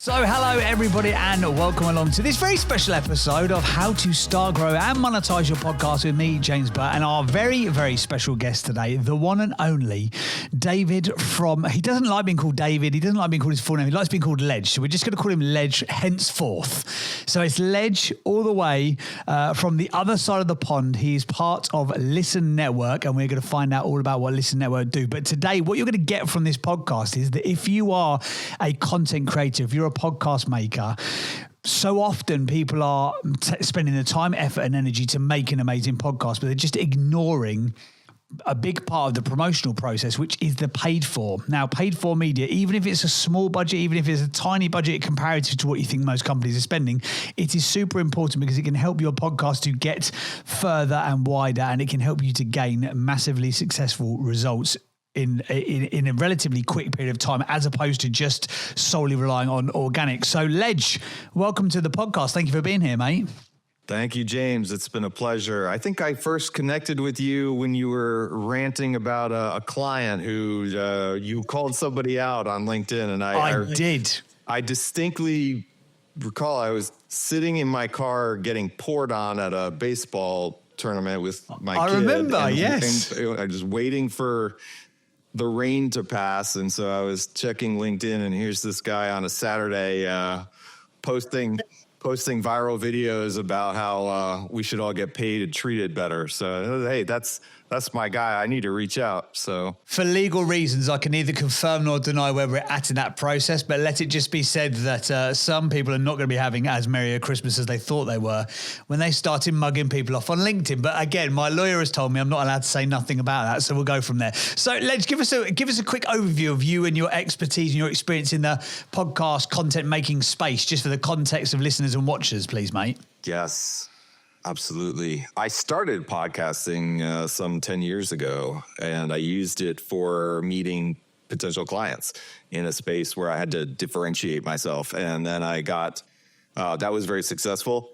So hello everybody and welcome along to this very special episode of How to Start, Grow and Monetize Your Podcast with me, James Burtt, and our very, very special guest today, the one and only David he doesn't like being called David, he doesn't like being called his full name, he likes being called Ledge, so we're just going to call him Ledge henceforth. So it's Ledge all the way from the other side of the pond. He is part of Listen Network and we're going to find out all about what Listen Network do. But today, what you're going to get from this podcast is that if you are a content creator, if you're a podcast maker, so often people are spending the time, effort and energy to make an amazing podcast, but they're just ignoring a big part of the promotional process, which is the paid for. Now, paid for media, even if it's a small budget, even if it's a tiny budget comparative to what you think most companies are spending, it is super important because it can help your podcast to get further and wider, and it can help you to gain massively successful results in a relatively quick period of time, as opposed to just solely relying on organic. So Ledge, welcome to the podcast. Thank you for being here, mate. Thank you, James. It's been a pleasure. I think I first connected with you when you were ranting about a client who you called somebody out on LinkedIn. And I did. I distinctly recall I was sitting in my car getting poured on at a baseball tournament with my kid. I remember, yes. And I was waiting for the rain to pass. And so I was checking LinkedIn and here's this guy on a Saturday posting viral videos about how we should all get paid and treated better. So, hey, that's my guy. I need to reach out. So for legal reasons, I can neither confirm nor deny where we're at in that process, but let it just be said that some people are not going to be having as merry a Christmas as they thought they were when they started mugging people off on LinkedIn. But again, my lawyer has told me I'm not allowed to say nothing about that, so we'll go from there. So let's give us a quick overview of you and your expertise and your experience in the podcast content making space, just for the context of listeners and watchers, please, mate. Yes. Absolutely. I started podcasting some 10 years ago, and I used it for meeting potential clients in a space where I had to differentiate myself. And then I got, that was very successful.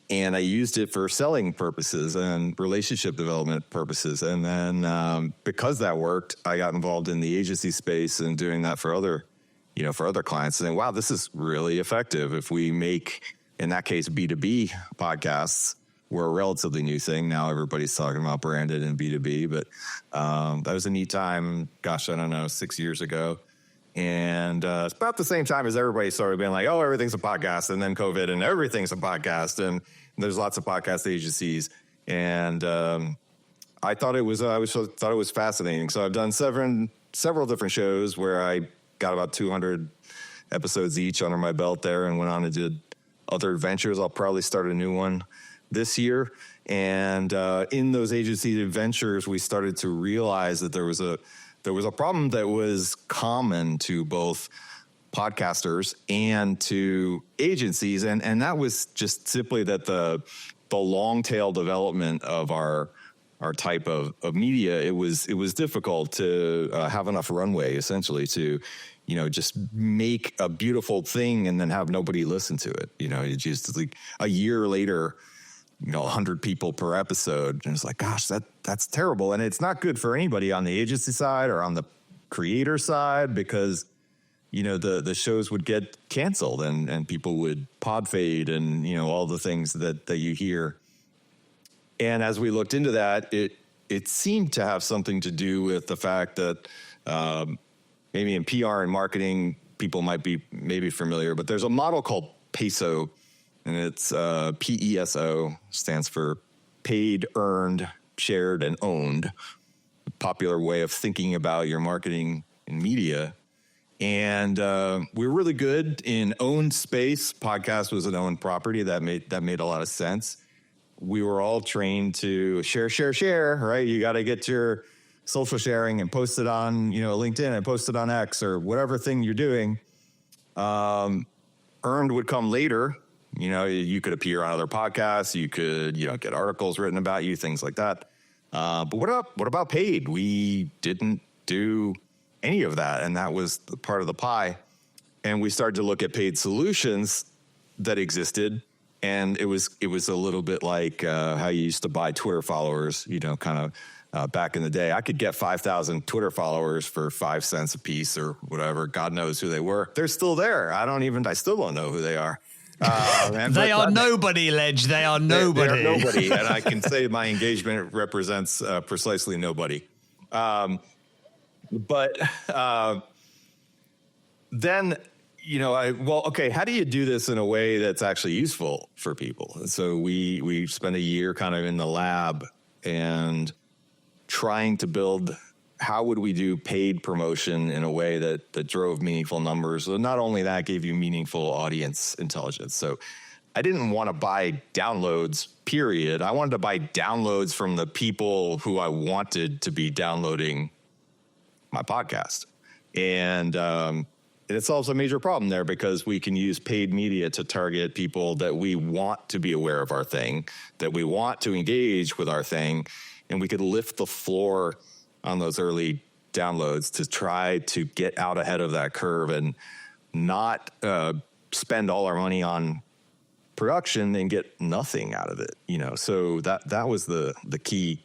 And I used it for selling purposes and relationship development purposes. And then because that worked, I got involved in the agency space and doing that for other clients. And wow, this is really effective. If we make, in that case, B2B podcasts, we're a relatively new thing. Now everybody's talking about branded and B2B, but that was a neat time, gosh, I don't know, 6 years ago. And it's about the same time as everybody started being like, oh, everything's a podcast, and then COVID and everything's a podcast. And there's lots of podcast agencies. And I thought it was fascinating. So I've done several different shows where I got about 200 episodes each under my belt there and went on and did other adventures. I'll probably start a new one this year. And in those agency adventures, we started to realize that there was a problem that was common to both podcasters and to agencies. And that was just simply that the long tail development of our type of media, it was difficult to have enough runway essentially to, just make a beautiful thing and then have nobody listen to it. It's just like a year later, 100 people per episode. And it's like, gosh, that's terrible. And it's not good for anybody on the agency side or on the creator side because, the shows would get canceled and people would pod fade and, all the things that you hear. And as we looked into that, it seemed to have something to do with the fact that maybe in PR and marketing, people might be maybe familiar, but there's a model called PESO. And it's PESO, stands for paid, earned, shared, and owned. A popular way of thinking about your marketing and media. And we're really good in owned space. Podcast was an owned property. That made a lot of sense. We were all trained to share, right? You got to get your social sharing and post it on, LinkedIn and post it on X or whatever thing you're doing. Earned would come later. You could appear on other podcasts. You could, get articles written about you, things like that. But what about paid? We didn't do any of that, and that was the part of the pie. And we started to look at paid solutions that existed, and it was a little bit like how you used to buy Twitter followers. Kind back in the day. I could get 5,000 Twitter followers for 5 cents a piece or whatever. God knows who they were. They're still there. I still don't know who they are. They are nobody, Ledge. They are nobody. They are nobody. And I can say my engagement represents precisely nobody. But then, how do you do this in a way that's actually useful for people? And so we spent a year kind of in the lab and trying to build how would we do paid promotion in a way that drove meaningful numbers. So not only that, gave you meaningful audience intelligence. So I didn't want to buy downloads, period. I wanted to buy downloads from the people who I wanted to be downloading my podcast. And it solves a major problem there because we can use paid media to target people that we want to be aware of our thing, that we want to engage with our thing, and we could lift the floor on those early downloads to try to get out ahead of that curve and not spend all our money on production and get nothing out of it. So that was the key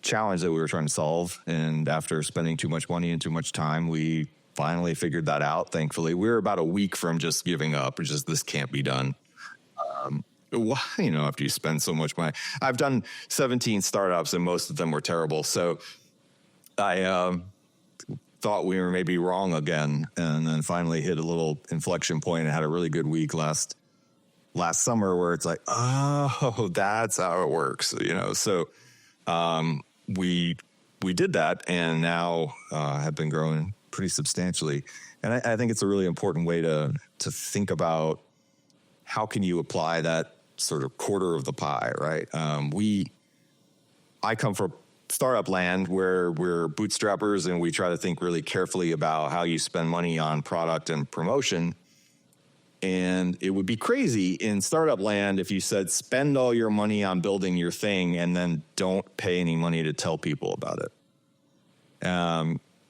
challenge that we were trying to solve. And after spending too much money and too much time, we finally figured that out. Thankfully, we were about a week from just giving up. It's just, this can't be done. After you spend so much money. I've done 17 startups and most of them were terrible. So I thought we were maybe wrong again, and then finally hit a little inflection point and had a really good week last summer where it's like, oh, that's how it works. So we did that and now have been growing pretty substantially. And I think it's a really important way to think about how can you apply that sort of quarter of the pie, right? I come from startup land where we're bootstrappers and we try to think really carefully about how you spend money on product and promotion. And it would be crazy in startup land if you said, spend all your money on building your thing and then don't pay any money to tell people about it.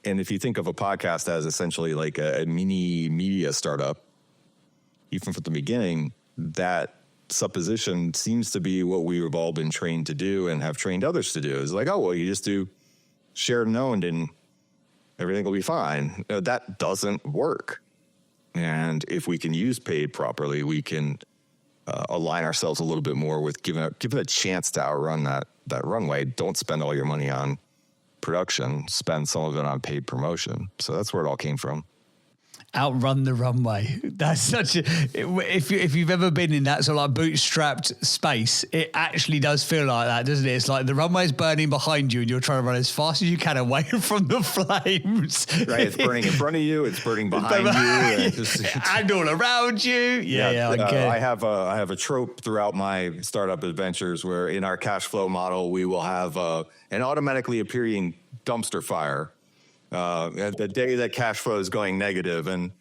And if you think of a podcast as essentially like a mini media startup, even from the beginning, that supposition seems to be what we've all been trained to do and have trained others to do. It's like, oh, well, you just do shared and owned and everything will be fine. That doesn't work. And if we can use paid properly, we can align ourselves a little bit more with give it a chance to outrun that runway. Don't spend all your money on production, spend some of it on paid promotion. So that's where it all came from. Outrun the runway. That's such a, if you've ever been in that sort of like bootstrapped space, it actually does feel like that, doesn't it? It's like the runway's burning behind you and you're trying to run as fast as you can away from the flames. Right, it's burning in front of you, it's burning behind you. And all around you. Yeah, okay. I have a trope throughout my startup adventures where in our cash flow model, we will have an automatically appearing dumpster fire the day that cash flow is going negative. And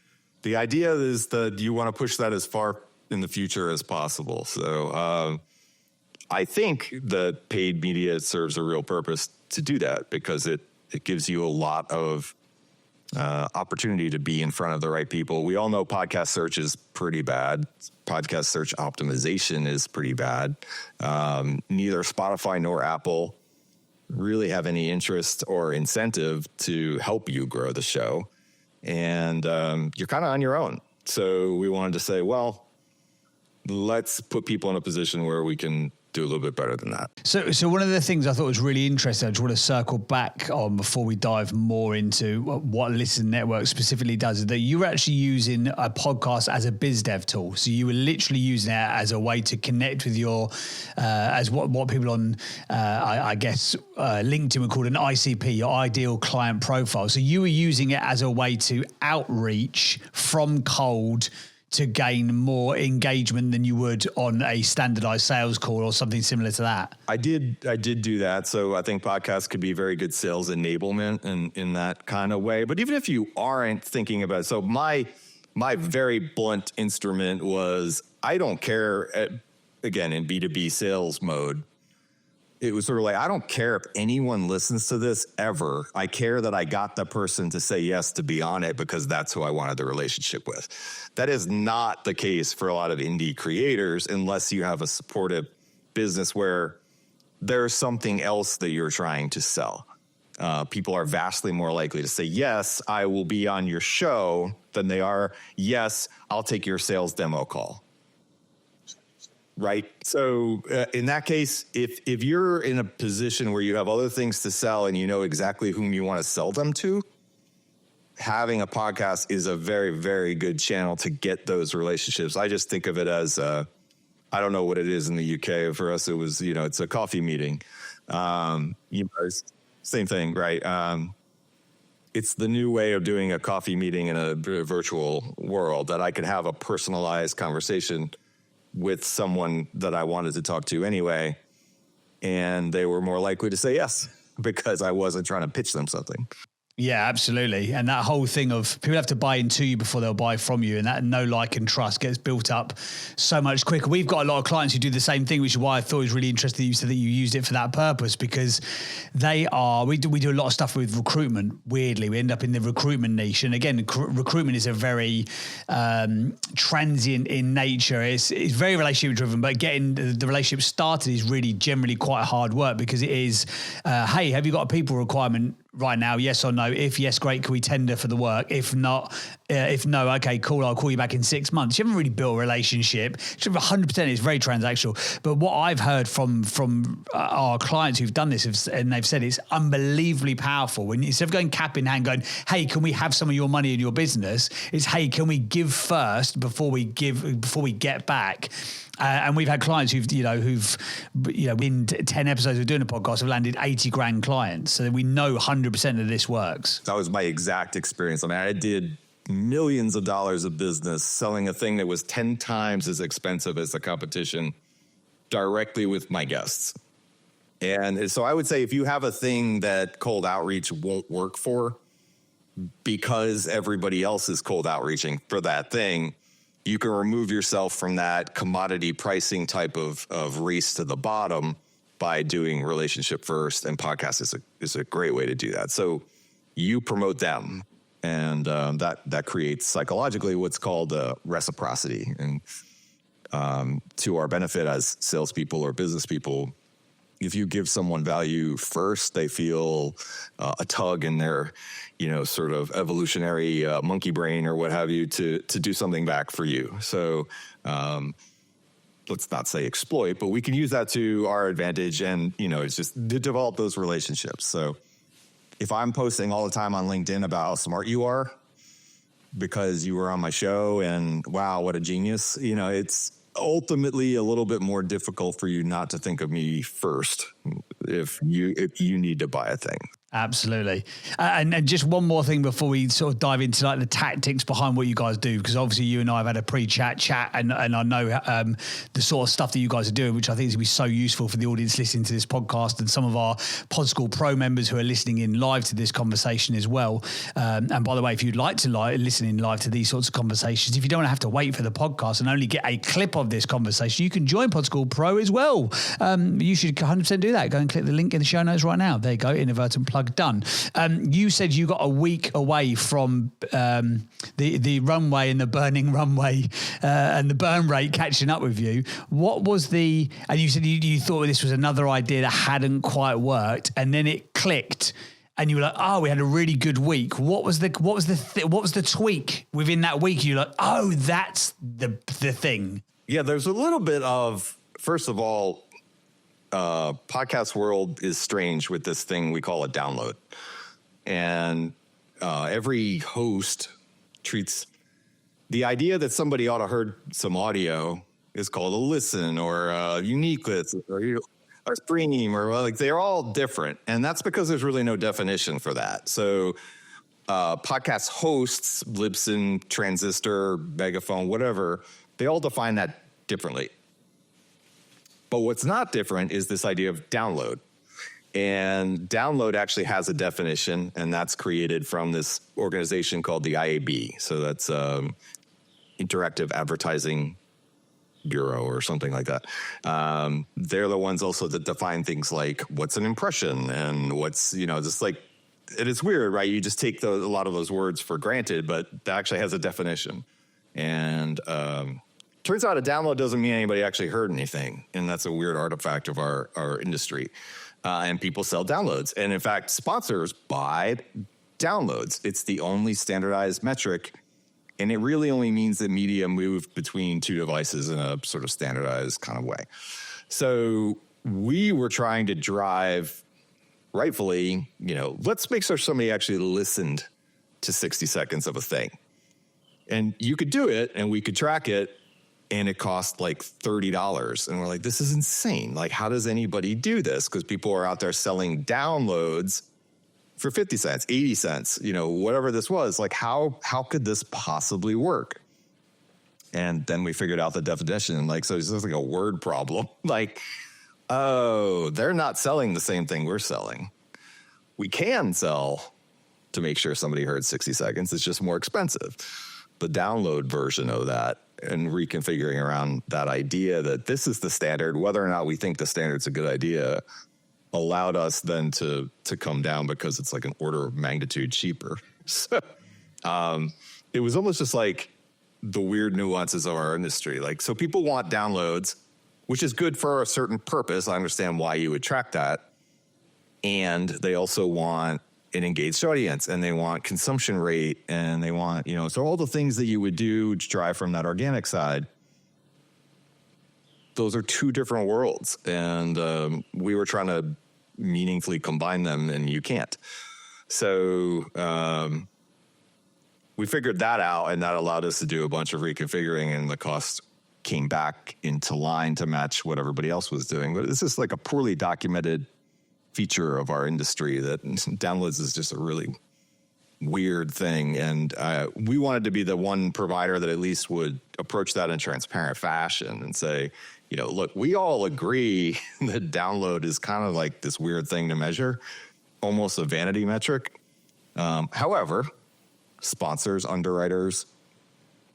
the idea is that you want to push that as far in the future as possible. So I think that paid media serves a real purpose to do that because it gives you a lot of opportunity to be in front of the right people. We all know podcast search is pretty bad. Podcast search optimization is pretty bad. Neither Spotify nor Apple really have any interest or incentive to help you grow the show. And you're kind of on your own. So we wanted to say, well, let's put people in a position where we can do a little bit better than that. So one of the things I thought was really interesting, I just want to circle back on before we dive more into what Listen Network specifically does, is that you were actually using a podcast as a biz dev tool. So you were literally using it as a way to connect with your, as what people on, I guess, LinkedIn would call an ICP, your ideal client profile. So you were using it as a way to outreach from cold to gain more engagement than you would on a standardized sales call or something similar to that. I did do that. So I think podcasts could be very good sales enablement in that kind of way. But even if you aren't thinking about it, so my very blunt instrument was, I don't care, again, in B2B sales mode, it was sort of like, I don't care if anyone listens to this ever. I care that I got the person to say yes to be on it because that's who I wanted the relationship with. That is not the case for a lot of indie creators unless you have a supportive business where there's something else that you're trying to sell. People are vastly more likely to say, yes, I will be on your show than they are, yes, I'll take your sales demo call. Right. So in that case, if you're in a position where you have other things to sell and you know exactly whom you want to sell them to, having a podcast is a very, very good channel to get those relationships. I just think of it as, I don't know what it is in the UK. For us, it was, it's a coffee meeting. Same thing, right? It's the new way of doing a coffee meeting in a virtual world, that I could have a personalized conversation with someone that I wanted to talk to anyway, and they were more likely to say yes because I wasn't trying to pitch them something. Yeah, absolutely. And that whole thing of people have to buy into you before they'll buy from you, and that know, like, and trust gets built up so much quicker. We've got a lot of clients who do the same thing, which is why I thought it was really interesting that you said that you used it for that purpose, because we do a lot of stuff with recruitment. Weirdly, we end up in the recruitment niche. And again, recruitment is a very transient in nature. It's very relationship driven, but getting the relationship started is really generally quite hard work, because it is, hey, have you got a people requirement right now? Yes or no? If yes, great. Can we tender for the work? If not, if no, okay, cool. I'll call you back in 6 months. You haven't really built a relationship. 100% is very transactional. But what I've heard from our clients who've done this, and they've said it's unbelievably powerful. When instead of going cap in hand, going, hey, can we have some of your money in your business? It's, hey, can we give first before we get back? And we've had clients who've in 10 episodes of doing a podcast have landed 80 grand clients. So we know 100% of this works. That was my exact experience. I mean, I did millions of dollars of business selling a thing that was 10 times as expensive as the competition directly with my guests. And so I would say if you have a thing that cold outreach won't work for because everybody else is cold outreaching for that thing, you can remove yourself from that commodity pricing type of race to the bottom by doing relationship first, and podcast is a great way to do that. So you promote them, and that creates psychologically what's called reciprocity. And to our benefit as salespeople or business people, if you give someone value first, they feel a tug in their, sort of evolutionary monkey brain or what have you to do something back for you. So let's not say exploit, but we can use that to our advantage, and, it's just to develop those relationships. So if I'm posting all the time on LinkedIn about how smart you are because you were on my show and wow, what a genius, it's ultimately a little bit more difficult for you not to think of me first if you need to buy a thing. Absolutely. And just one more thing before we sort of dive into like the tactics behind what you guys do, because obviously you and I have had a pre-chat and I know the sort of stuff that you guys are doing, which I think is going to be so useful for the audience listening to this podcast and some of our Pod School Pro members who are listening in live to this conversation as well. And by the way, if you'd like to listen in live to these sorts of conversations, if you don't have to wait for the podcast and only get a clip of this conversation, you can join Pod School Pro as well. You should 100% do that. Go and click the link in the show notes right now. There you go, inadvertent plug done. You said you got a week away from the runway and the burning runway and the burn rate catching up with you. What was and you said you thought this was another idea that hadn't quite worked, and then it clicked and you were like, oh, we had a really good week. What was the tweak within that week? You're like, oh, that's the thing. Yeah, there's a little bit of, first of all, podcast world is strange with this thing we call a download. And every host treats the idea that somebody ought to heard some audio is called a listen or a unique listen or a stream, or like they're all different. And that's because there's really no definition for that. So podcast hosts, Libsyn, Transistor, Megaphone, whatever, they all define that differently. But what's not different is this idea of download. And download actually has a definition, and that's created from this organization called the IAB. So that's Interactive Advertising Bureau or something like that. They're the ones also that define things like what's an impression and what's, just like, it is weird, right? You just take a lot of those words for granted, but that actually has a definition. And turns out a download doesn't mean anybody actually heard anything. And that's a weird artifact of our industry. And people sell downloads. And in fact, sponsors buy downloads. It's the only standardized metric. And it really only means that media moved between two devices in a sort of standardized kind of way. So we were trying to drive, rightfully, let's make sure somebody actually listened to 60 seconds of a thing. And you could do it and we could track it, and it cost like $30. And we're like, this is insane. Like, how does anybody do this? Because people are out there selling downloads for 50 cents, 80 cents, whatever this was. Like, how could this possibly work? And then we figured out the definition. Like, so it's just like a word problem. Like, oh, they're not selling the same thing we're selling. We can sell to make sure somebody heard 60 seconds. It's just more expensive. The download version of that and reconfiguring around that idea that this is the standard, whether or not we think the standard's a good idea, allowed us then to come down because it's like an order of magnitude cheaper. So it was almost just like the weird nuances of our industry. Like, so people want downloads, which is good for a certain purpose. I understand why you would track that. And they also want an engaged audience, and they want consumption rate, and they want, so all the things that you would do to drive from that organic side. Those are two different worlds. And we were trying to meaningfully combine them, and you can't. So we figured that out, and that allowed us to do a bunch of reconfiguring, and the cost came back into line to match what everybody else was doing. But this is like a poorly documented feature of our industry that downloads is just a really weird thing. And we wanted to be the one provider that at least would approach that in transparent fashion and say, look, we all agree that download is kind of like this weird thing to measure, almost a vanity metric. However, sponsors, underwriters,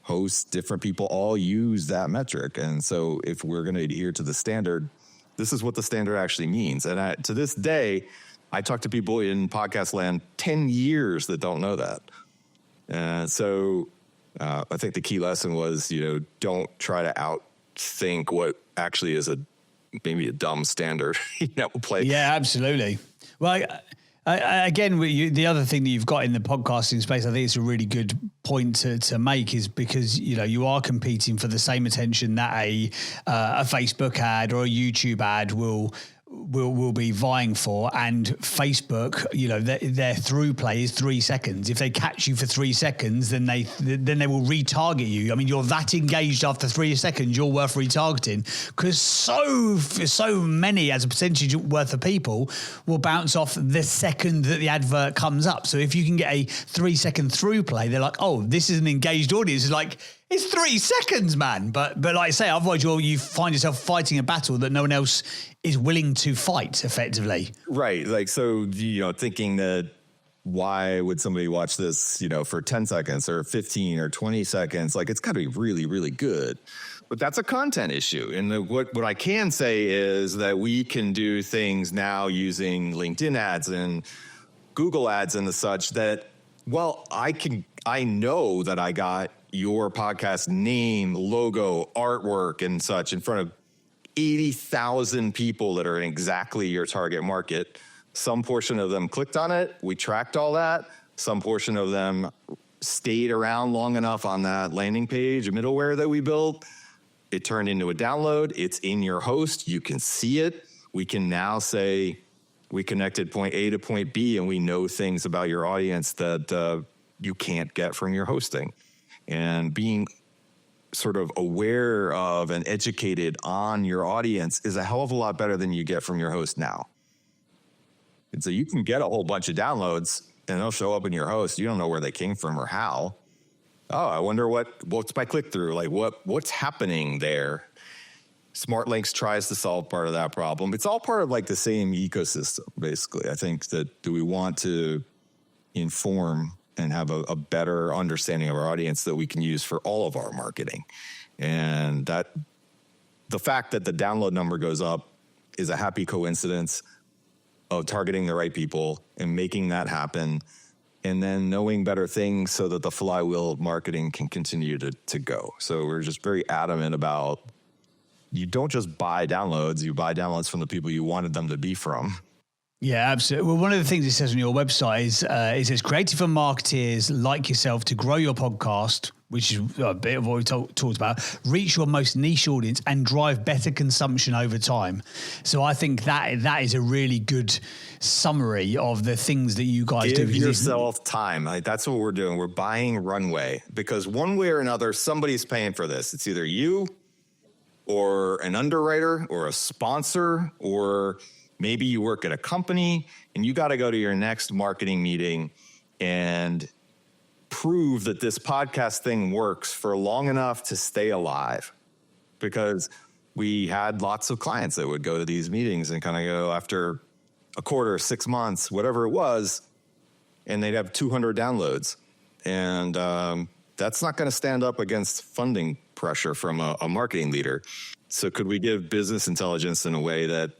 hosts, different people all use that metric. And so if we're going to adhere to the standard, this is what the standard actually means. And to this day, I talk to people in podcast land 10 years that don't know that. So I think the key lesson was, don't try to outthink what actually is maybe a dumb standard. Play. Yeah, absolutely. Well, again, the other thing that you've got in the podcasting space, I think it's a really good point to make, is because you are competing for the same attention that a Facebook ad or a YouTube ad will be vying for. And Facebook, their through play is 3 seconds. If they catch you for 3 seconds, then they will retarget you. I mean, you're that engaged after 3 seconds, you're worth retargeting, because so many as a percentage worth of people will bounce off the second that the advert comes up. So if you can get a 3 second through play, they're like, oh, this is an engaged audience. It's like, it's 3 seconds, man. But like I say, otherwise you find yourself fighting a battle that no one else is willing to fight effectively. Right. Like, so, thinking that why would somebody watch this, for 10 seconds or 15 or 20 seconds? Like, it's got to be really, really good. But that's a content issue. And what I can say is that we can do things now using LinkedIn ads and Google ads and the such that, well, I know that I got your podcast name, logo, artwork, and such in front of 80,000 people that are in exactly your target market. Some portion of them clicked on it. We tracked all that. Some portion of them stayed around long enough on that landing page, middleware that we built. It turned into a download. It's in your host. You can see it. We can now say we connected point A to point B, and we know things about your audience that you can't get from your hosting. And being sort of aware of and educated on your audience is a hell of a lot better than you get from your host now. And so you can get a whole bunch of downloads and they'll show up in your host. You don't know where they came from or how. Oh, I wonder what's my click-through? Like what's happening there? Smart Links tries to solve part of that problem. It's all part of like the same ecosystem, basically. I think that do we want to inform and have a better understanding of our audience that we can use for all of our marketing. And that the fact that the download number goes up is a happy coincidence of targeting the right people and making that happen and then knowing better things so that the flywheel of marketing can continue to go. So we're just very adamant about, you don't just buy downloads, you buy downloads from the people you wanted them to be from. Yeah, absolutely. Well, one of the things it says on your website is it says creative for marketeers like yourself to grow your podcast, which is a bit of what we talked about, reach your most niche audience and drive better consumption over time. So I think that is a really good summary of the things that you guys do. Give yourself time. Like, that's what we're doing. We're buying runway, because one way or another, somebody's paying for this. It's either you or an underwriter or a sponsor, or maybe you work at a company and you got to go to your next marketing meeting and prove that this podcast thing works for long enough to stay alive. Because we had lots of clients that would go to these meetings and kind of go after a quarter, 6 months, whatever it was, and they'd have 200 downloads. And that's not going to stand up against funding pressure from a marketing leader. So could we give business intelligence in a way that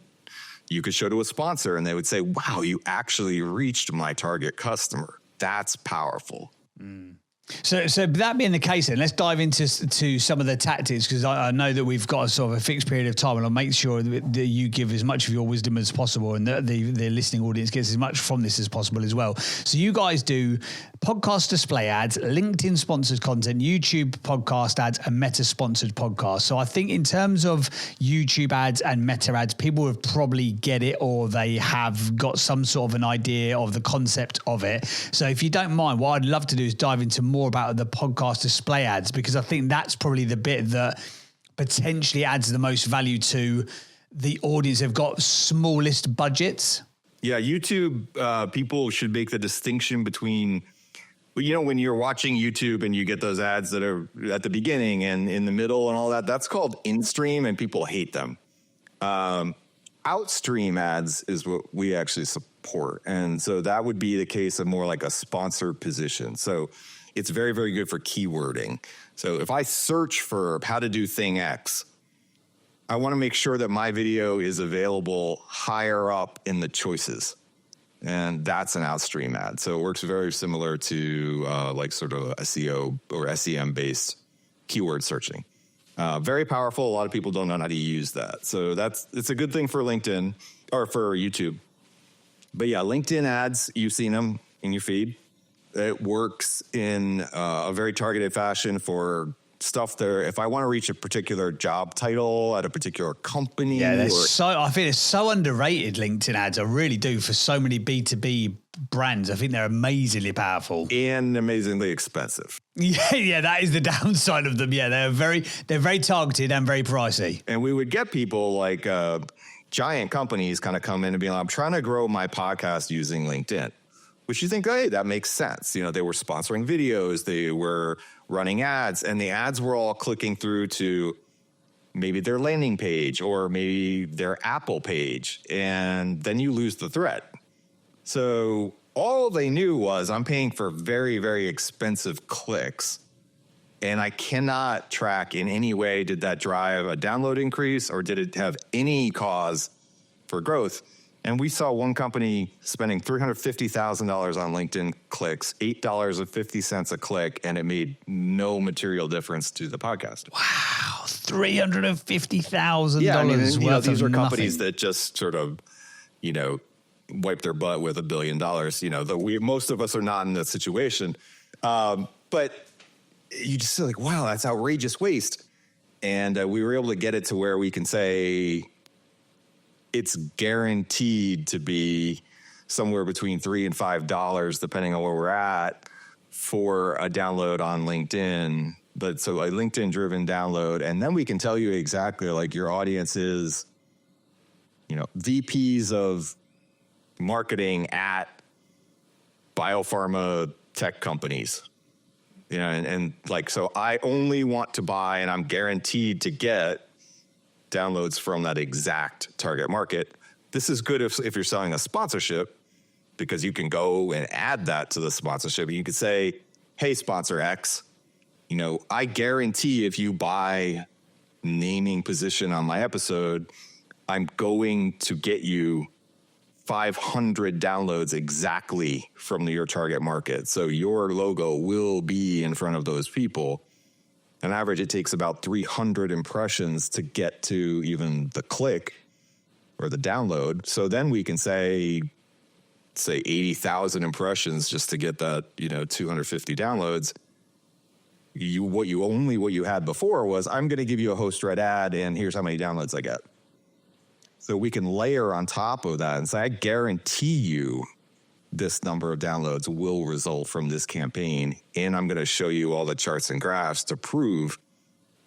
you could show to a sponsor and they would say, wow, you actually reached my target customer. That's powerful. So that being the case, then let's dive into some of the tactics, because I know that we've got a sort of a fixed period of time, and I'll make sure that you give as much of your wisdom as possible, and that the listening audience gets as much from this as possible as well. So you guys do podcast display ads, LinkedIn sponsored content, YouTube podcast ads, and Meta sponsored podcasts. So I think in terms of YouTube ads and Meta ads, people have probably get it, or they have got some sort of an idea of the concept of it. So if you don't mind, what I'd love to do is dive into more about the podcast display ads, because I think that's probably the bit that potentially adds the most value to the audience. They've got smallest budgets. Yeah, YouTube, people should make the distinction between, you know, when you're watching YouTube and you get those ads that are at the beginning and in the middle and all that, that's called in-stream, and people hate them. Outstream ads is what we actually support. And so that would be the case of more like a sponsored position. So it's very, very good for keywording. So if I search for how to do thing X, I want to make sure that my video is available higher up in the choices. And that's an outstream ad. So it works very similar to like sort of SEO or SEM based keyword searching. Very powerful. A lot of people don't know how to use that. So it's a good thing for LinkedIn or for YouTube. But yeah, LinkedIn ads, you've seen them in your feed. It works in a very targeted fashion for stuff there. If I want to reach a particular job title at a particular company. Yeah, I think it's so underrated, LinkedIn ads. I really do, for so many B2B brands. I think they're amazingly powerful. And amazingly expensive. Yeah, that is the downside of them. Yeah, they're very targeted and very pricey. And we would get people like giant companies kind of come in and be like, I'm trying to grow my podcast using LinkedIn. Which you think, hey, that makes sense. You know, they were sponsoring videos, they were running ads, and the ads were all clicking through to maybe their landing page or maybe their Apple page, and then you lose the thread. So all they knew was, I'm paying for very, very expensive clicks, and I cannot track in any way, did that drive a download increase or did it have any cause for growth? And we saw one company spending $350,000 on LinkedIn clicks, $8.50 a click, and it made no material difference to the podcast. Wow, $350,000. Yeah, I mean, these are nothing. companies that just sort of, wipe their butt with $1 billion. Most of us are not in that situation, but you just feel like, wow, that's outrageous waste. And we were able to get it to where we can say, it's guaranteed to be somewhere between $3 and $5, depending on where we're at, for a download on LinkedIn. But so a LinkedIn driven download. And then we can tell you exactly, like, your audience is, VPs of marketing at biopharma tech companies. And so I only want to buy, and I'm guaranteed to get downloads from that exact target market. This is good if you're selling a sponsorship, because you can go and add that to the sponsorship. You could say, hey, sponsor X, I guarantee if you buy naming position on my episode, I'm going to get you 500 downloads exactly from your target market. So your logo will be in front of those people. On average, it takes about 300 impressions to get to even the click or the download. So then we can say 80,000 impressions just to get that, 250 downloads. What you had before was, I'm going to give you a host read ad and here's how many downloads I get. So we can layer on top of that and say, I guarantee you this number of downloads will result from this campaign. And I'm going to show you all the charts and graphs to prove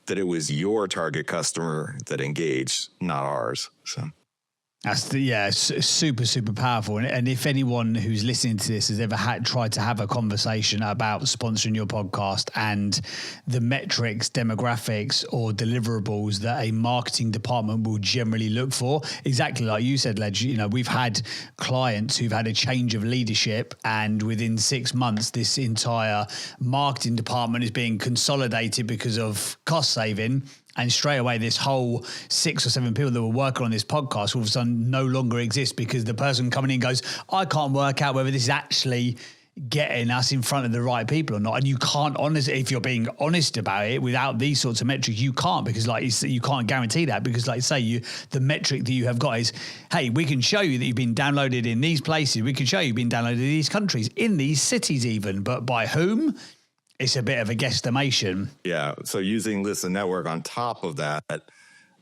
that it was your target customer that engaged, not ours. So. It's super, super powerful. And if anyone who's listening to this has ever tried to have a conversation about sponsoring your podcast and the metrics, demographics, or deliverables that a marketing department will generally look for, exactly like you said, Ledge, we've had clients who've had a change of leadership, and within 6 months, this entire marketing department is being consolidated because of cost saving. And straight away, this whole 6 or 7 people that were working on this podcast all of a sudden no longer exist because the person coming in goes, I can't work out whether this is actually getting us in front of the right people or not. And you can't, if you're being honest about it, without these sorts of metrics, you can't, because you can't guarantee that, because like say the metric that you have got is, hey, we can show you that you've been downloaded in these places. We can show you've been downloaded in these countries, in these cities even, but by whom? It's a bit of a guesstimation. Yeah. So using Listen Network on top of that,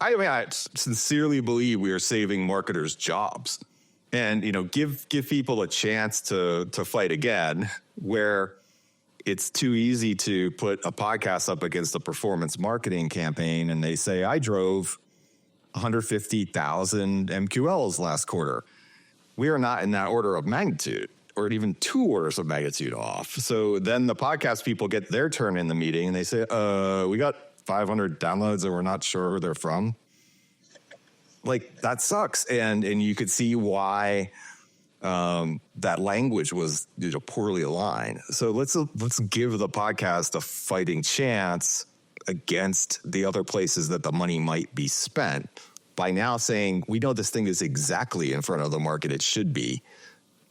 I sincerely believe we are saving marketers jobs, and, give people a chance to fight again, where it's too easy to put a podcast up against a performance marketing campaign. And they say, I drove 150,000 MQLs last quarter. We are not in that order of magnitude, or even 2 orders of magnitude off. So then the podcast people get their turn in the meeting and they say, we got 500 downloads and we're not sure where they're from. Like, that sucks. And you could see why that language was poorly aligned. So let's give the podcast a fighting chance against the other places that the money might be spent by now saying, we know this thing is exactly in front of the market it should be.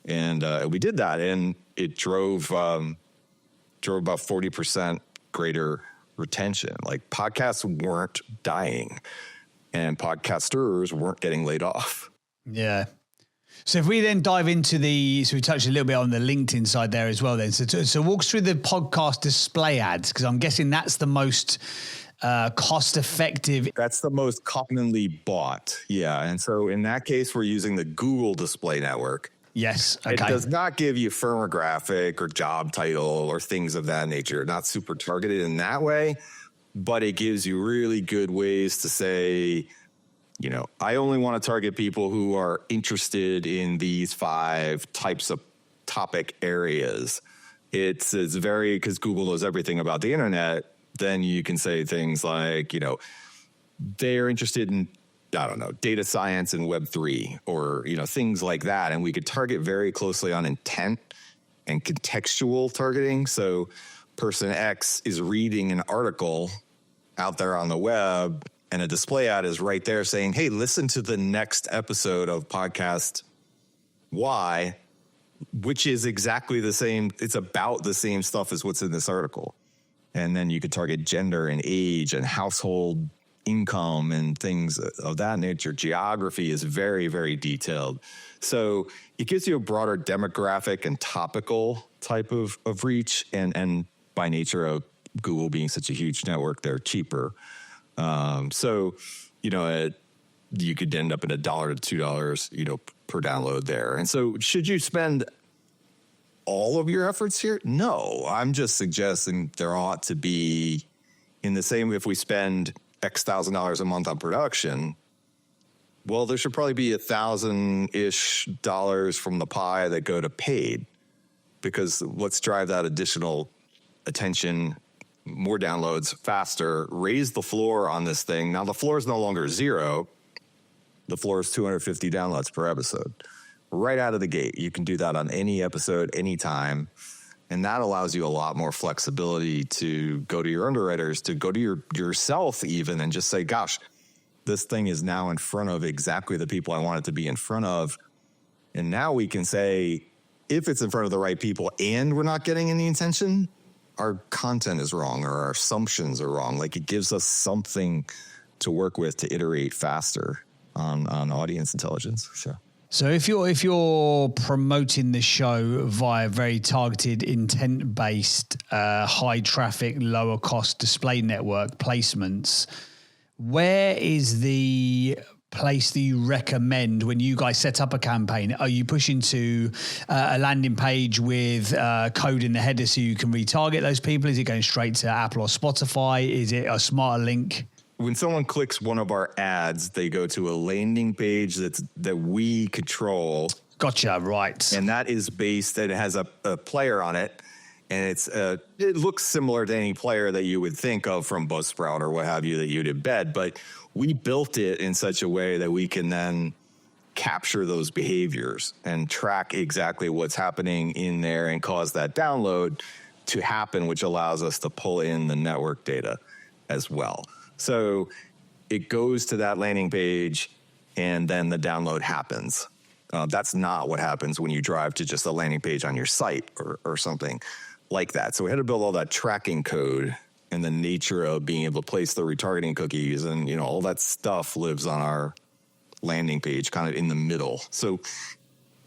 And we did that, and it drove about 40% greater retention. Like, podcasts weren't dying, and podcasters weren't getting laid off. Yeah. So if we then dive into so we touched a little bit on the LinkedIn side there as well then. So walk us through the podcast display ads, because I'm guessing that's the most cost effective. That's the most commonly bought. Yeah. And so in that case, we're using the Google Display Network. Yes. Okay. It does not give you firmographic or job title or things of that nature. Not super targeted in that way, but it gives you really good ways to say, I only want to target people who are interested in these 5 types of topic areas. It's very, because Google knows everything about the internet. Then you can say things like, they're interested in, I don't know, data science and Web3, or, things like that. And we could target very closely on intent and contextual targeting. So person X is reading an article out there on the web, and a display ad is right there saying, hey, listen to the next episode of podcast Y, which is exactly the same. It's about the same stuff as what's in this article. And then you could target gender and age and household income and things of that nature. Geography is very, very detailed. So it gives you a broader demographic and topical type of reach. And by nature of Google being such a huge network, they're cheaper. So, you could end up at $1 to $2, per download there. And so should you spend all of your efforts here? No, I'm just suggesting there ought to be, in the same, if we spend X $1,000 a month on production, well, there should probably be $1,000-ish from the pie that go to paid, because let's drive that additional attention, more downloads faster, raise the floor on this thing. Now the floor is no longer 0. The floor is 250 downloads per episode. Right out of the gate, you can do that on any episode, anytime. And that allows you a lot more flexibility to go to your underwriters, to go to yourself even, and just say, gosh, this thing is now in front of exactly the people I want it to be in front of. And now we can say, if it's in front of the right people and we're not getting any attention, our content is wrong or our assumptions are wrong. Like, it gives us something to work with to iterate faster on audience intelligence. So if you're promoting the show via very targeted, intent-based, high traffic, lower cost display network placements, where is the place that you recommend when you guys set up a campaign? Are you pushing to a landing page with code in the header so you can retarget those people? Is it going straight to Apple or Spotify? Is it a smarter link? When someone clicks one of our ads, they go to a landing page that we control. Gotcha, right. And that is it has a player on it. And it looks similar to any player that you would think of from Buzzsprout or what have you that you'd embed. But we built it in such a way that we can then capture those behaviors and track exactly what's happening in there and cause that download to happen, which allows us to pull in the network data as well. So it goes to that landing page and then the download happens. That's not what happens when you drive to just a landing page on your site or something like that. So we had to build all that tracking code and the nature of being able to place the retargeting cookies and, all that stuff lives on our landing page kind of in the middle. So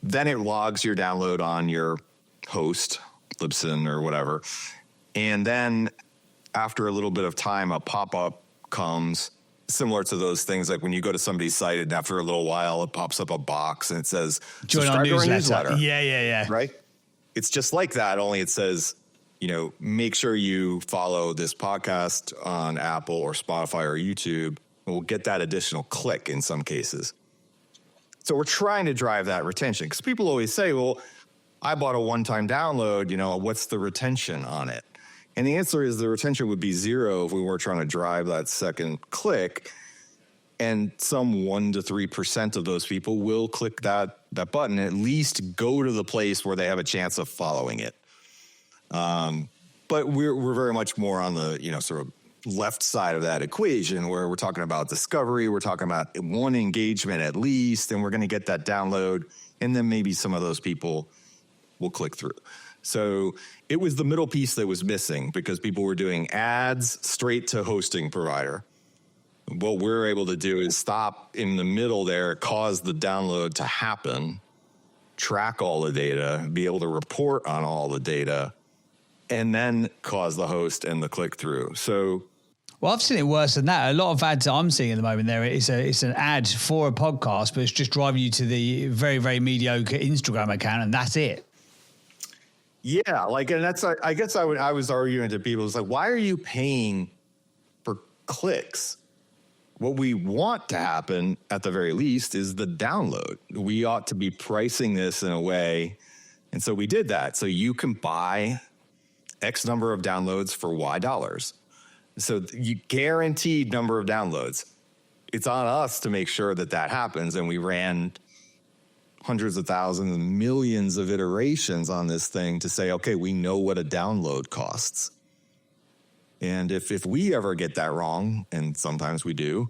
then it logs your download on your host, Libsyn or whatever. And then after a little bit of time, a pop-up comes similar to those things like when you go to somebody's site and after a little while it pops up a box and it says join our newsletter. Yeah. Right? It's just like that, only it says, make sure you follow this podcast on Apple or Spotify or YouTube, and we'll get that additional click in some cases. So we're trying to drive that retention because people always say, well, I bought a one-time download, what's the retention on it? And the answer is the retention would be 0 if we weren't trying to drive that second click. And some 1 to 3% of those people will click that button, at least go to the place where they have a chance of following it. But we're very much more on the, sort of left side of that equation where we're talking about discovery. We're talking about one engagement at least, and we're going to get that download. And then maybe some of those people will click through. So it was the middle piece that was missing because people were doing ads straight to hosting provider. What we're able to do is stop in the middle there, cause the download to happen, track all the data, be able to report on all the data, and then cause the host and the click through. So, well, I've seen it worse than that. A lot of ads I'm seeing at the moment there, it's an ad for a podcast, but it's just driving you to the very, very mediocre Instagram account, and that's it. Yeah, and that's, I guess I was arguing to people, it's like, why are you paying for clicks? What we want to happen at the very least is the download. We ought to be pricing this in a way. And so we did that. So you can buy X number of downloads for Y dollars. So you guaranteed number of downloads. It's on us to make sure that happens. And we ran hundreds of thousands and millions of iterations on this thing to say, okay, we know what a download costs. And if we ever get that wrong, and sometimes we do,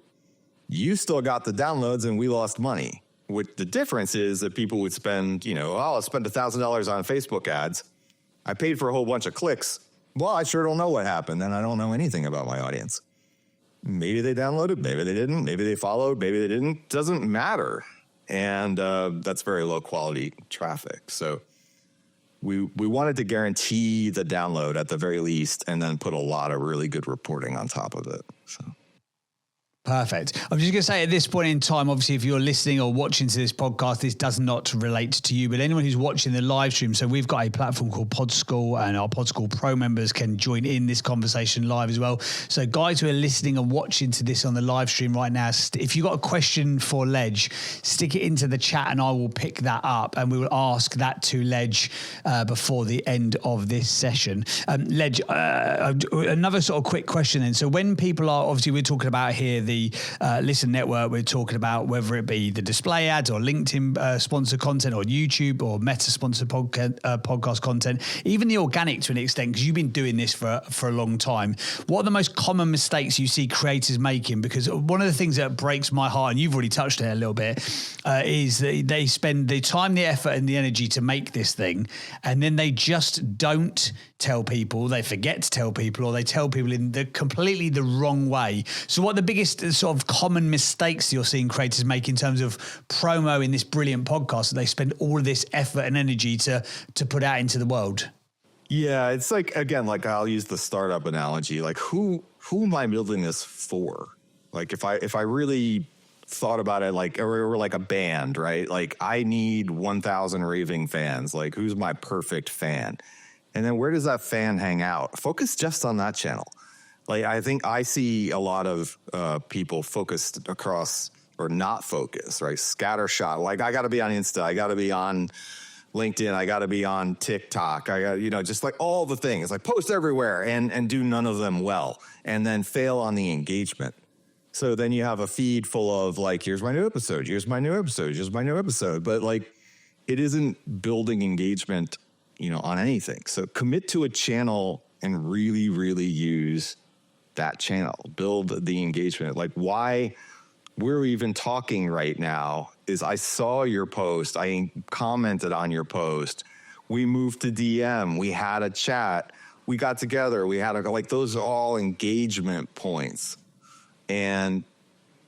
you still got the downloads and we lost money. What the difference is that people would spend, I'll spend $1,000 on Facebook ads. I paid for a whole bunch of clicks. Well, I sure don't know what happened, and I don't know anything about my audience. Maybe they downloaded, maybe they didn't, maybe they followed, maybe they didn't. Doesn't matter. And that's very low quality traffic. So we wanted to guarantee the download at the very least, and then put a lot of really good reporting on top of it. So. Perfect. I'm just going to say at this point in time, obviously, if you're listening or watching to this podcast, this does not relate to you, but anyone who's watching the live stream, so we've got a platform called PodSchool, and our PodSchool Pro members can join in this conversation live as well. So guys who are listening and watching to this on the live stream right now, if you've got a question for Ledge, stick it into the chat and I will pick that up and we will ask that to Ledge before the end of this session. Ledge, another sort of quick question then. So when people are, obviously we're talking about here, the the Listen Network, we're talking about whether it be the display ads or LinkedIn sponsored content or YouTube or Meta sponsored podcast content, even the organic to an extent, because you've been doing this for a long time. What are the most common mistakes you see creators making? Because one of the things that breaks my heart, and you've already touched it a little bit, is that they spend the time, the effort and the energy to make this thing, and then they just don't tell people, they forget to tell people, or they tell people in completely the wrong way. So what are the biggest sort of common mistakes you're seeing creators make in terms of promo in this brilliant podcast that they spend all of this effort and energy to put out into the world? Yeah, it's like, again, like I'll use the startup analogy. Like who am I building this for? Like if I really thought about it, like or like a band, right? Like I need 1,000 raving fans. Like who's my perfect fan? And then where does that fan hang out? Focus just on that channel. Like I think I see a lot of people focused across or not focused, right? Scattershot. Like I got to be on Insta. I got to be on LinkedIn. I got to be on TikTok. I got, just like all the things, like post everywhere and do none of them well, and then fail on the engagement. So then you have a feed full of like, here's my new episode. Here's my new episode. Here's my new episode. But like, it isn't building engagement, on anything. So commit to a channel and really, really use that channel. Build the engagement. Like why we're even talking right now is I saw your post. I commented on your post. We moved to DM. We had a chat. We got together. We had those are all engagement points. And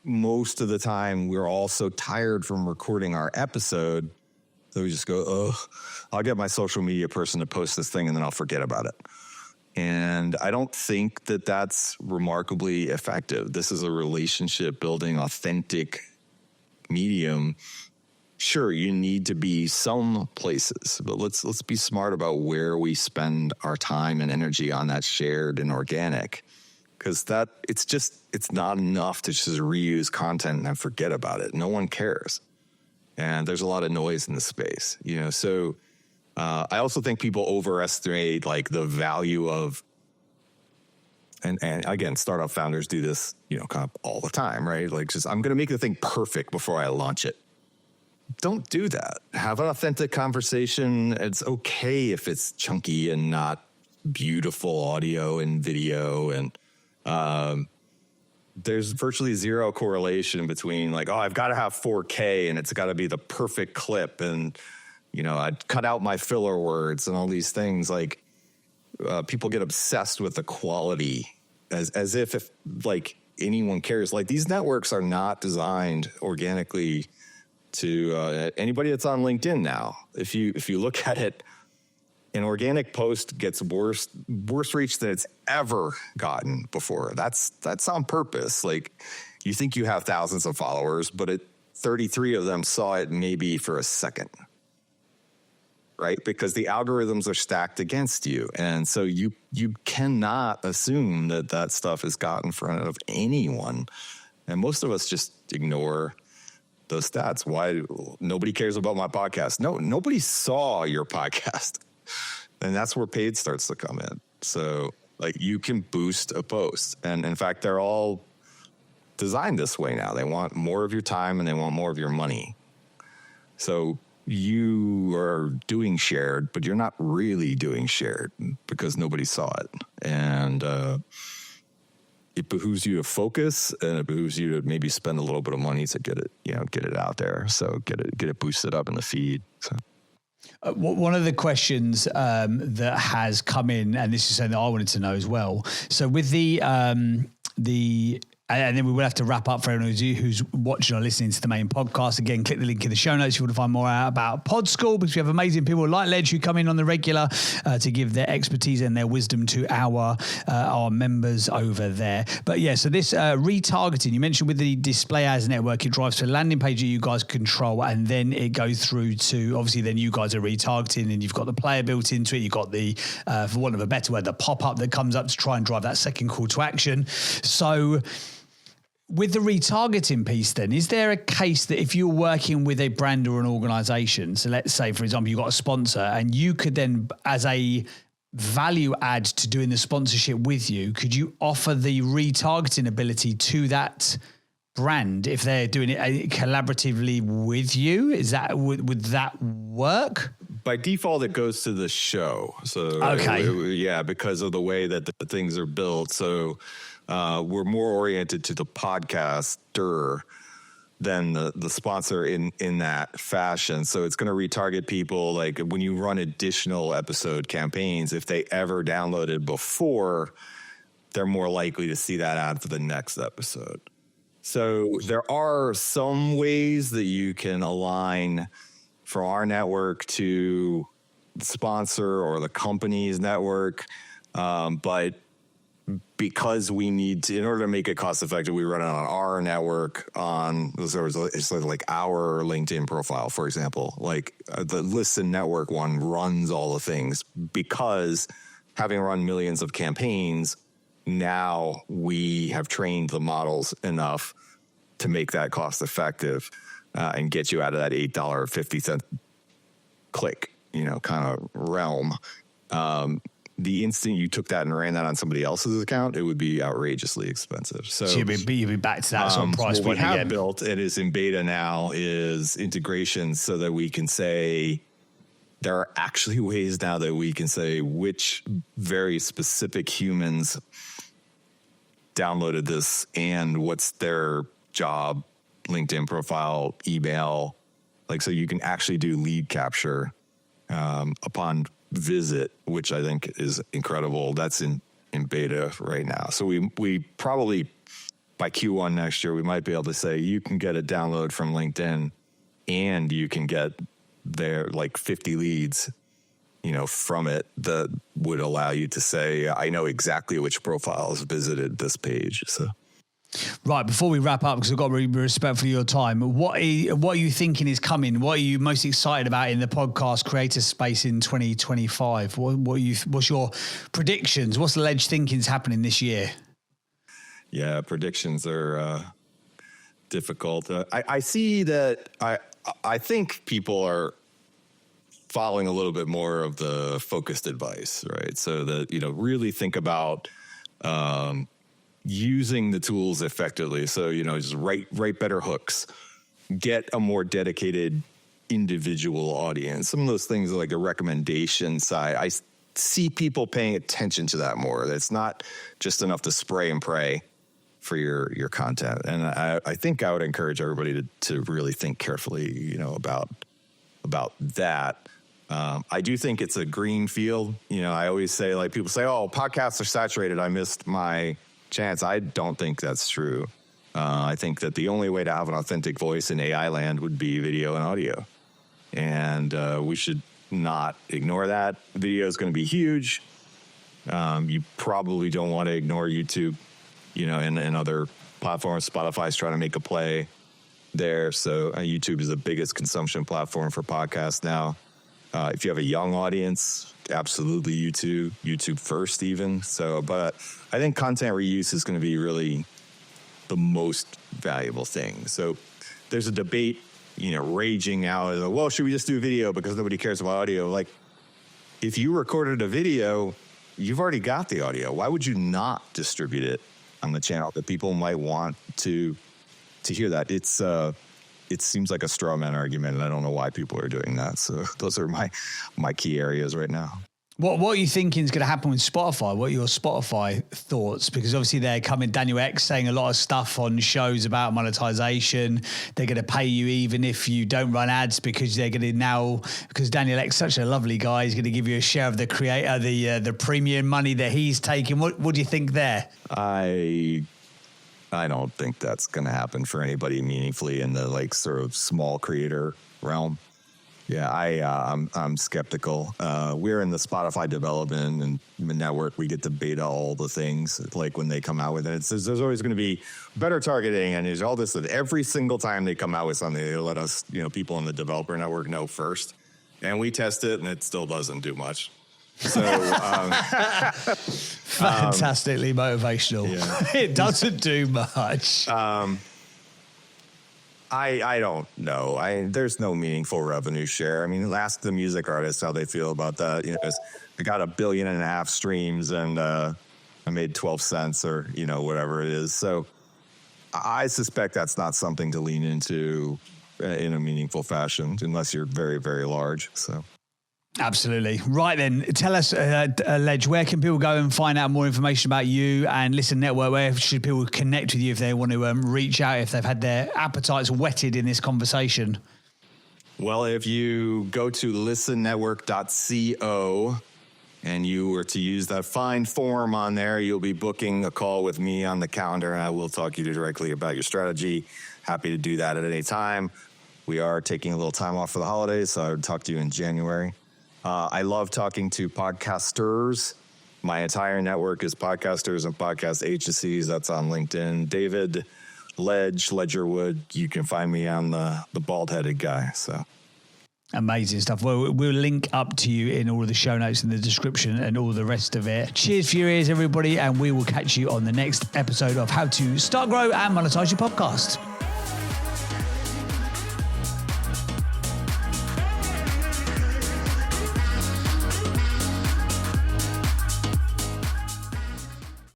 most of the time we're all so tired from recording our episode that we just go, oh, I'll get my social media person to post this thing and then I'll forget about it. And I don't think that that's remarkably effective. This is a relationship building, authentic medium. Sure, you need to be some places, but let's be smart about where we spend our time and energy on that shared and organic. Because it's not enough to just reuse content and then forget about it. No one cares. And there's a lot of noise in the space, So I also think people overestimate like the value of, and again, startup founders do this, kind of all the time, right? Like just, I'm going to make the thing perfect before I launch it. Don't do that. Have an authentic conversation. It's okay if it's chunky and not beautiful audio and video. And there's virtually zero correlation between like, oh, I've got to have 4K and it's got to be the perfect clip. And, I'd cut out my filler words and all these things. Like people get obsessed with the quality as if like anyone cares. Like these networks are not designed organically to anybody that's on LinkedIn now. If you look at it, an organic post gets worse reach than it's ever gotten before. That's on purpose. Like you think you have thousands of followers, but 33 of them saw it maybe for a second, right? Because the algorithms are stacked against you. And so you cannot assume that stuff has got in front of anyone. And most of us just ignore those stats. Why? Nobody cares about my podcast. No, nobody saw your podcast. And that's where paid starts to come in. So like you can boost a post. And in fact, they're all designed this way now. They want more of your time and they want more of your money. So you are doing shared, but you're not really doing shared because nobody saw it. And it behooves you to focus, and it behooves you to maybe spend a little bit of money to get it out there. So get it boosted up in the feed. So. One of the questions that has come in, and this is something that I wanted to know as well. So with the and then we will have to wrap up for everyone who's watching or listening to the main podcast. Again, click the link in the show notes if you want to find more out about Pod School, because we have amazing people like Ledge who come in on the regular to give their expertise and their wisdom to our members over there. But yeah, so this retargeting, you mentioned with the display ads network, it drives to a landing page that you guys control, and then it goes through to, obviously then you guys are retargeting, and you've got the player built into it. You've got the, for want of a better word, the pop-up that comes up to try and drive that second call to action. So with the retargeting piece then, is there a case that if you're working with a brand or an organization, so let's say, for example, you've got a sponsor and you could then, as a value add to doing the sponsorship with you, could you offer the retargeting ability to that brand if they're doing it collaboratively with you? Is that would that work? By default, it goes to the show. So okay, because of the way that the things are built. So we're more oriented to the podcaster than the sponsor in that fashion. So it's going to retarget people. Like when you run additional episode campaigns, if they ever downloaded before, they're more likely to see that ad for the next episode. So there are some ways that you can align from our network to the sponsor or the company's network. But because we need to, in order to make it cost effective, we run it on our network it's like our LinkedIn profile, for example. Like the Listen Network one runs all the things because having run millions of campaigns, now we have trained the models enough to make that cost effective and get you out of that $8.50 click, kind of realm. The instant you took that and ran that on somebody else's account, it would be outrageously expensive. So you'd be back to that sort of price point again. What we have built, it is in beta now, is integrations so that we can say, there are actually ways now that we can say which very specific humans downloaded this and what's their job, LinkedIn profile, email. Like, so you can actually do lead capture upon visit, which I think is incredible. That's in beta right now. So we probably by Q1 next year, we might be able to say you can get a download from LinkedIn and you can get their like 50 leads, from it that would allow you to say, I know exactly which profiles visited this page. So. Right, before we wrap up, because I've got to be respectful of your time, what are you thinking is coming? What are you most excited about in the podcast creator space in 2025? What's your predictions? What's the Ledge thinking's happening this year? Yeah, predictions are difficult. I see that I think people are following a little bit more of the focused advice, right? So that, really think about using the tools effectively. So, just write better hooks, get a more dedicated individual audience. Some of those things are like a recommendation side. I see people paying attention to that more. It's not just enough to spray and pray for your content. And I think I would encourage everybody to really think carefully, about that. I do think it's a green field. I always say, like, people say, oh, podcasts are saturated, I missed my chance. I don't think that's true. I think that the only way to have an authentic voice in AI land would be video and audio. And we should not ignore that. Video is going to be huge. You probably don't want to ignore YouTube, and other platforms. Spotify's trying to make a play there. So YouTube is the biggest consumption platform for podcasts now. If you have a young audience, absolutely YouTube first even. So, but I think content reuse is going to be really the most valuable thing. So there's a debate, raging out. Well, should we just do video because nobody cares about audio? Like, if you recorded a video, you've already got the audio. Why would you not distribute it on the channel that people might want to hear that? It seems like a straw man argument, and I don't know why people are doing that. So those are my key areas right now. What are you thinking is going to happen with Spotify? What are your Spotify thoughts? Because obviously they're coming, Daniel X saying a lot of stuff on shows about monetization. They're going to pay you even if you don't run ads because they're going to because Daniel X is such a lovely guy, he's going to give you a share of the creator, the premium money that he's taking. What do you think there? I don't think that's going to happen for anybody meaningfully in the sort of small creator realm. Yeah, I'm skeptical. We're in the Spotify development and network. We get to beta all the things like when they come out with it. There's always going to be better targeting, and there's all this. That every single time they come out with something, they let us, people in the developer network know first, and we test it, and it still doesn't do much. So fantastically motivational. Yeah. It doesn't do much. I don't know. There's no meaningful revenue share. I mean, ask the music artists how they feel about that. I got 1.5 billion streams and I made 12 cents or whatever it is. So I suspect that's not something to lean into in a meaningful fashion unless you're very, very large. So. Absolutely. Right then, tell us, Ledge, where can people go and find out more information about you and Listen Network? Where should people connect with you if they want to reach out, if they've had their appetites whetted in this conversation? Well, if you go to listennetwork.co and you were to use that fine form on there, you'll be booking a call with me on the calendar, and I will talk to you directly about your strategy. Happy to do that at any time. We are taking a little time off for the holidays, so I would talk to you in January. I love talking to podcasters. My entire network is podcasters and podcast agencies. That's on LinkedIn. David, Ledgerwood. You can find me on the bald-headed guy. So amazing stuff. Well, we'll link up to you in all of the show notes in the description and all the rest of it. Cheers for your ears, everybody, and we will catch you on the next episode of How to Start, Grow, and Monetize Your Podcast.